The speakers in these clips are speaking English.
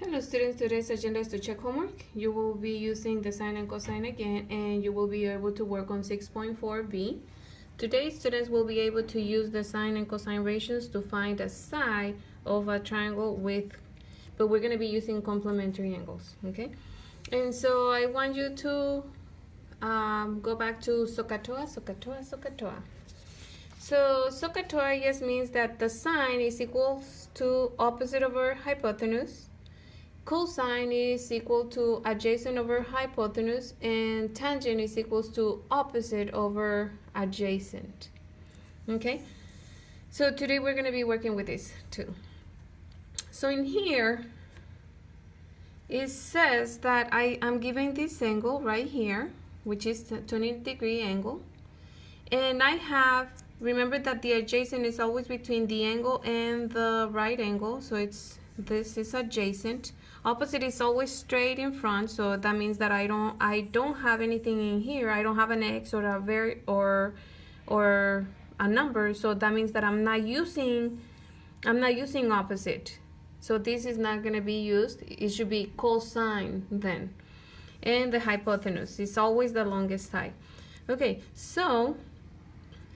Hello students, today's agenda is to check homework. You will be using the sine and cosine again, and you will be able to work on 6.4b. Today students will be able to use the sine and cosine ratios to find the side of a triangle but we're going to be using complementary angles, okay? And so I want you to go back to SOHCAHTOA. So SOHCAHTOA just means that the sine is equals to opposite over hypotenuse. Cosine is equal to adjacent over hypotenuse, and tangent is equals to opposite over adjacent. Okay, so today we're going to be working with this too. So in here it says that I am given this angle right here, which is a 20-degree angle, and I have, remember that the adjacent is always between the angle and the right angle, so this is adjacent. Opposite is always straight in front, so that means that I don't have anything in here. I don't have an x or or a number, so that means that I'm not using opposite. So this is not going to be used. It should be cosine then. And the hypotenuse is always the longest side. Okay, so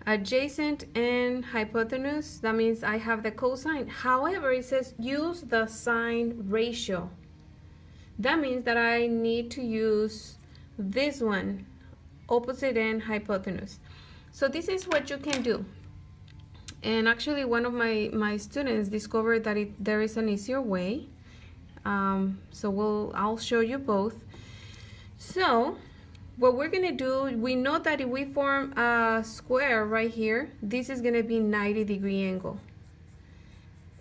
adjacent and hypotenuse, that means I have the cosine. However, it says use the sine ratio. That means that I need to use this one, opposite and hypotenuse. So this is what you can do. And actually one of my students discovered that there is an easier way. I'll show you both. So what we're gonna do, we know that if we form a square right here, this is gonna be 90-degree angle.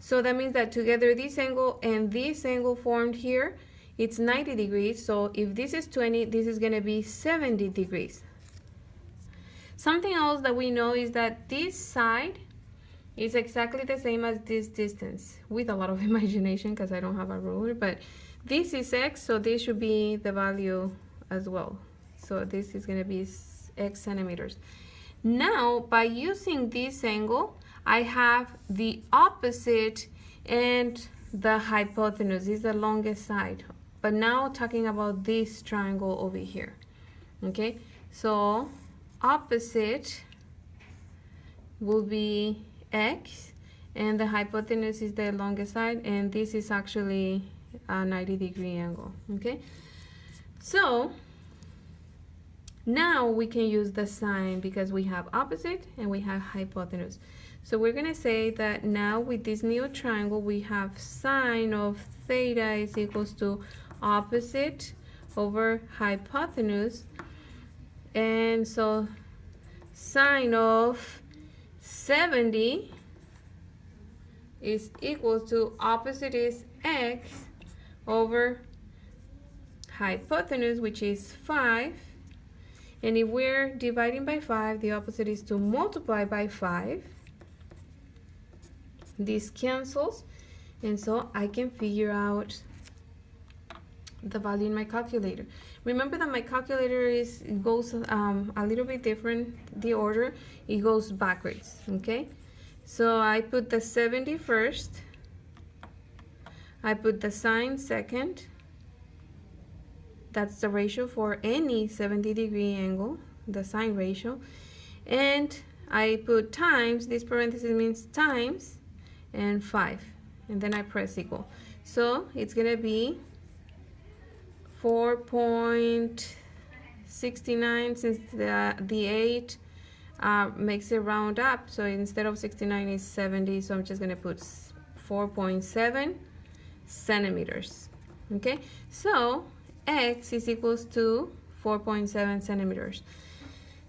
So that means that together this angle and this angle formed here, it's 90 degrees. So if this is 20, this is gonna be 70 degrees. Something else that we know is that this side is exactly the same as this distance, with a lot of imagination because I don't have a ruler, but this is x, so this should be the value as well. So this is going to be x centimeters. Now, by using this angle, I have the opposite and the hypotenuse is the longest side. But now talking about this triangle over here. Okay, so opposite will be x, and the hypotenuse is the longest side, and this is actually a 90-degree angle. Okay, so now we can use the sine because we have opposite and we have hypotenuse. So we're going to say that now with this new triangle we have sine of theta is equals to opposite over hypotenuse, and so sine of 70 is equal to opposite is x over hypotenuse, which is 5. And if we're dividing by 5, the opposite is to multiply by 5. This cancels, and so I can figure out the value in my calculator. Remember that my calculator goes a little bit different, the order, it goes backwards, okay? So I put the 70 first, I put the sine second, that's the ratio for any 70-degree angle, the sine ratio, and I put times, this parenthesis means times, and 5, and then I press equal. So it's gonna be 4.69, since the 8 makes it round up, so instead of 69 is 70, so I'm just going to put 4.7 centimeters. Okay, so x is equals to 4.7 centimeters.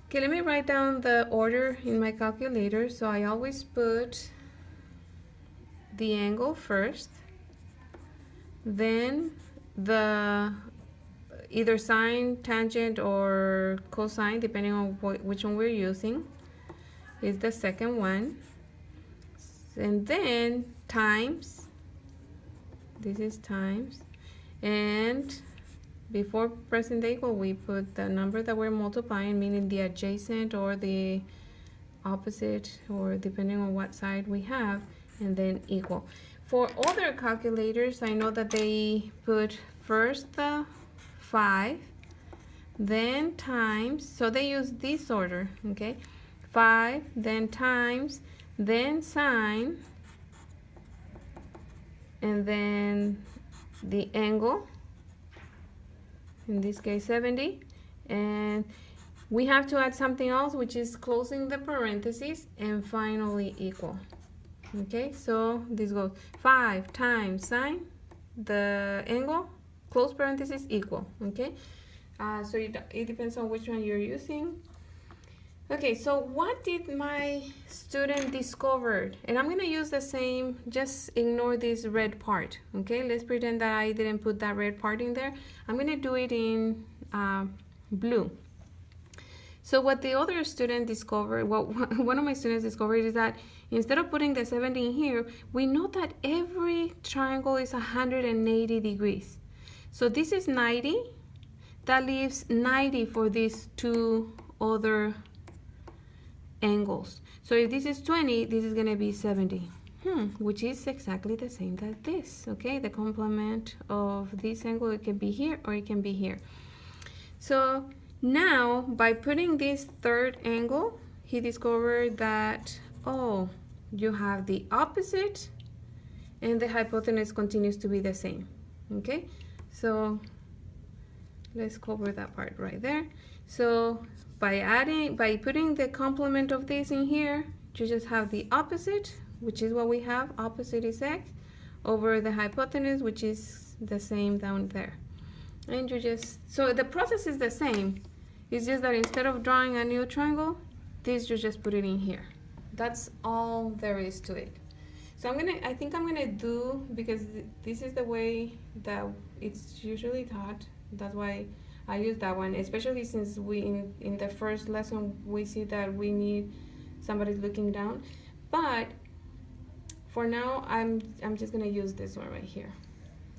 Okay, let me write down the order in my calculator. So I always put the angle first, then the either sine, tangent, or cosine, depending on which one we're using, is the second one. And then times, this is times, and before pressing the equal, we put the number that we're multiplying, meaning the adjacent or the opposite, or depending on what side we have, and then equal. For other calculators, I know that they put first the 5, then times, so they use this order, okay? 5, then times, then sine, and then the angle, in this case 70, and we have to add something else, which is closing the parentheses and finally equal. Okay, so this goes 5 times sine, the angle, close parentheses, equal. Okay, so it depends on which one you're using. Okay, so what did my student discover? And I'm gonna use the same, just ignore this red part. Okay, let's pretend that I didn't put that red part in there. I'm gonna do it in blue. So what the other student discovered, what one of my students discovered, is that instead of putting the 70 in here, we know that every triangle is 180 degrees. So this is 90. That leaves 90 for these two other angles. So if this is 20, this is going to be 70, which is exactly the same as this. Okay, the complement of this angle, it can be here or it can be here. So now, by putting this third angle, he discovered that, oh, you have the opposite and the hypotenuse continues to be the same. Okay, so let's cover that part right there. So by putting the complement of this in here, you just have the opposite, which is what we have, opposite is x, over the hypotenuse, which is the same down there. And you just, so the process is the same. It's just that instead of drawing a new triangle, this you just put it in here. That's all there is to it. So I think I'm gonna do, because this is the way that it's usually taught. That's why I use that one, especially since we in the first lesson we see that we need somebody looking down. But for now, I'm just gonna use this one right here.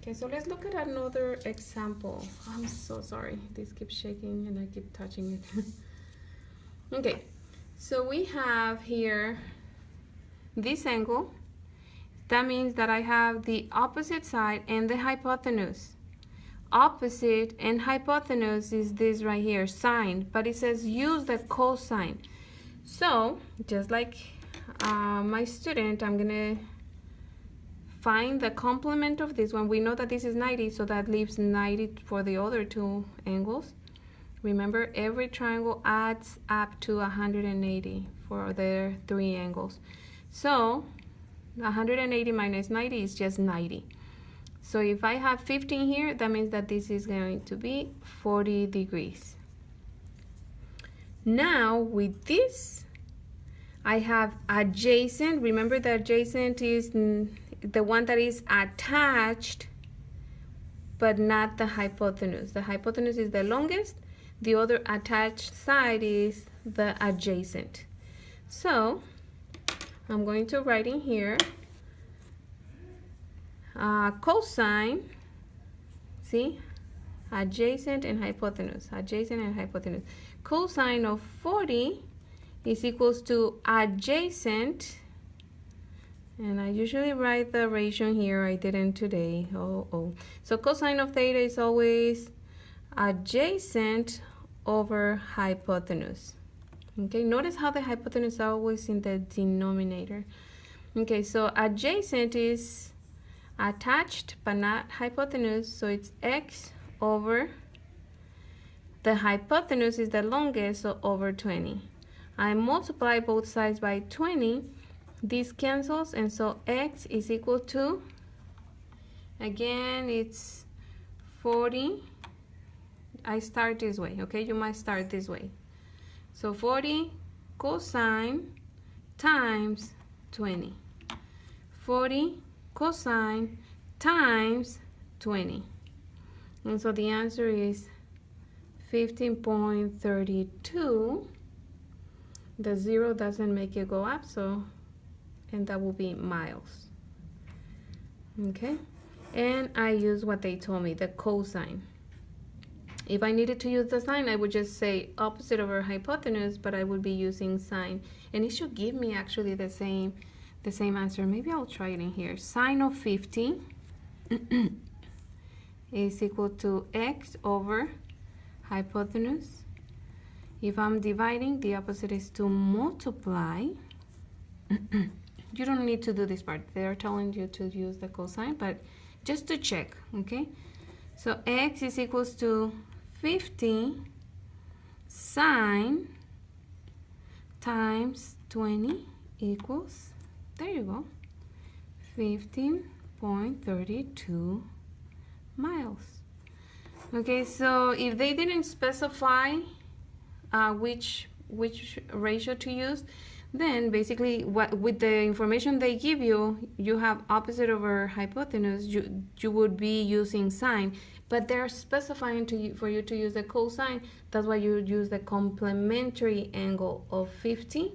Okay, so let's look at another example. I'm so sorry, this keeps shaking and I keep touching it. Okay, so we have here this angle. That means that I have the opposite side and the hypotenuse. Opposite and hypotenuse is this right here, sine, but it says use the cosine. So, just like my student, I'm gonna find the complement of this one. We know that this is 90, so that leaves 90 for the other two angles. Remember, every triangle adds up to 180 for their three angles. So 180 minus 90 is just 90. So if I have 15 here, that means that this is going to be 40 degrees. Now with this, I have adjacent. Remember, the adjacent is the one that is attached but not the hypotenuse. The hypotenuse is the longest, the other attached side is the adjacent. So I'm going to write in here cosine, see, adjacent and hypotenuse, adjacent and hypotenuse. Cosine of 40 is equals to adjacent, and I usually write the ratio here, I didn't today, So cosine of theta is always adjacent over hypotenuse. Okay, notice how the hypotenuse is always in the denominator. Okay, so adjacent is attached but not hypotenuse, so it's x over, the hypotenuse is the longest, so over 20. I multiply both sides by 20, this cancels, and so x is equal to, again, it's 40. I start this way, okay? You might start this way. So 40 cosine times 20. 40 cosine times 20. And so the answer is 15.32. The 0 doesn't make it go up, so, and that will be miles. Okay, and I use what they told me, the cosine. If I needed to use the sine, I would just say opposite over hypotenuse, but I would be using sine, and it should give me actually the same the same answer. Maybe I'll try it in here. Sine of 50 is equal to x over hypotenuse. If I'm dividing, the opposite is to multiply. You don't need to do this part. They're telling you to use the cosine, but just to check, okay? So x is equals to 50 sine times 20 equals, there you go, 15.32 miles. Okay, so if they didn't specify which ratio to use, then basically with the information they give you, you have opposite over hypotenuse, you would be using sine, but they're specifying for you to use the cosine. That's why you use the complementary angle of 50,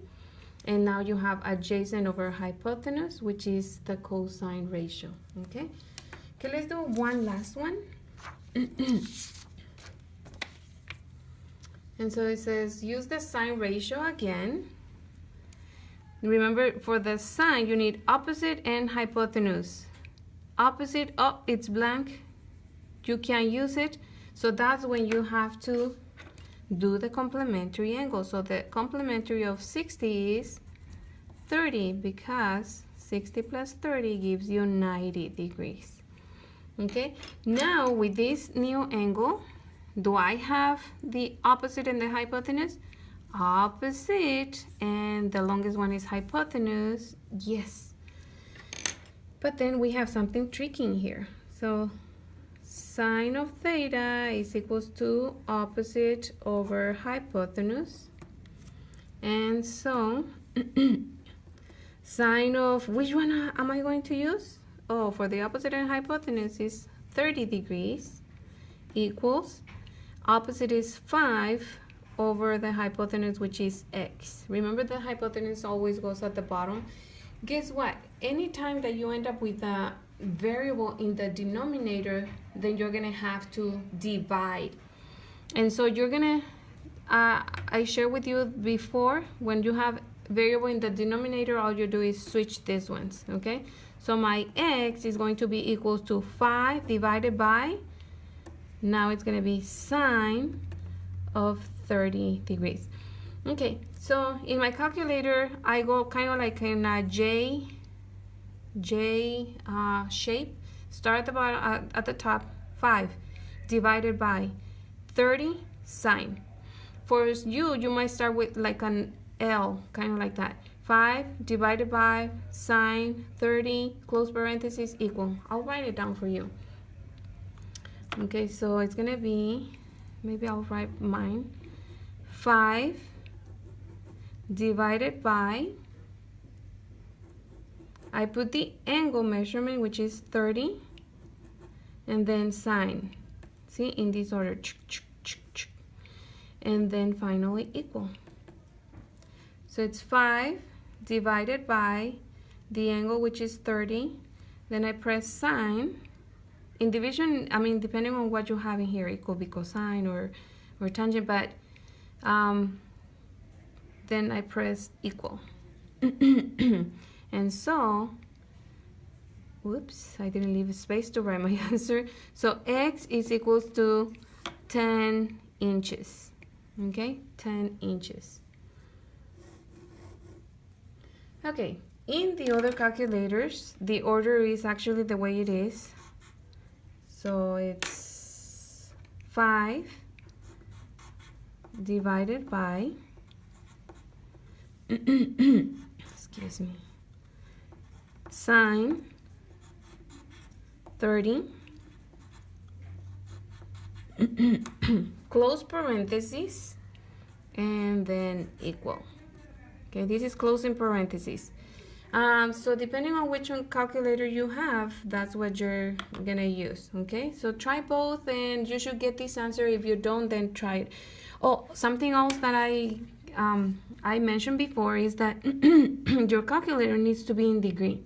and now you have adjacent over hypotenuse, which is the cosine ratio. Okay, let's do one last one. And so it says use the sine ratio again. Remember, for the sine, you need opposite and hypotenuse. Opposite, oh, it's blank. You can't use it. So that's when you have to do the complementary angle. So the complementary of 60 is 30, because 60 plus 30 gives you 90 degrees. Okay, now with this new angle, do I have the opposite and the hypotenuse? Opposite, and the longest one is hypotenuse. Yes, but then we have something tricky in here. So sine of theta is equals to opposite over hypotenuse, and so sine of, which one am I going to use? Oh, for the opposite and hypotenuse is 30 degrees equals, opposite is 5 over the hypotenuse, which is x. Remember, the hypotenuse always goes at the bottom. Guess what? Anytime that you end up with a variable in the denominator, then you're gonna have to divide. And so you're gonna, I shared with you before, when you have variable in the denominator, all you do is switch these ones, okay? So my x is going to be equals to 5 divided by, now it's gonna be sine of 30 degrees. Okay, so in my calculator, I go kind of like in a J shape. Start at the bottom, at the top, 5 divided by 30 sine. For you might start with like an L, kind of like that. 5 divided by sine 30, close parenthesis, equal. I'll write it down for you. Okay, so it's gonna be, maybe I'll write mine, 5 divided by, I put the angle measurement, which is 30, and then sine, see, in this order, and then finally equal. So it's 5 divided by the angle, which is 30, then I press sine. In division, I mean, depending on what you have in here, it could be cosine or tangent, but then I press equal. And so, whoops, I didn't leave a space to write my answer. So x is equals to 10 inches, okay, 10 inches. Okay, in the other calculators, the order is actually the way it is. So it's 5 divided by, excuse me, sine 30, close parentheses, and then equal. Okay, this is closing parentheses. So depending on which one calculator you have, that's what you're gonna use. Okay, so try both and you should get this answer. If you don't, then try it. Oh, something else that I mentioned before is that your calculator needs to be in degree.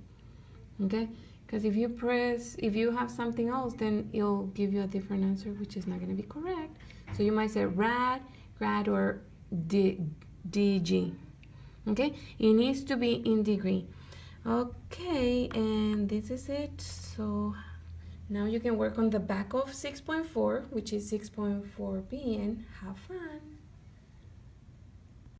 Okay, because if you have something else, then it'll give you a different answer, which is not gonna be correct. So you might say rad, grad, or DG. Okay, it needs to be in degree. Okay, and this is it. So now you can work on the back of 6.4, which is 6.4b, and have fun.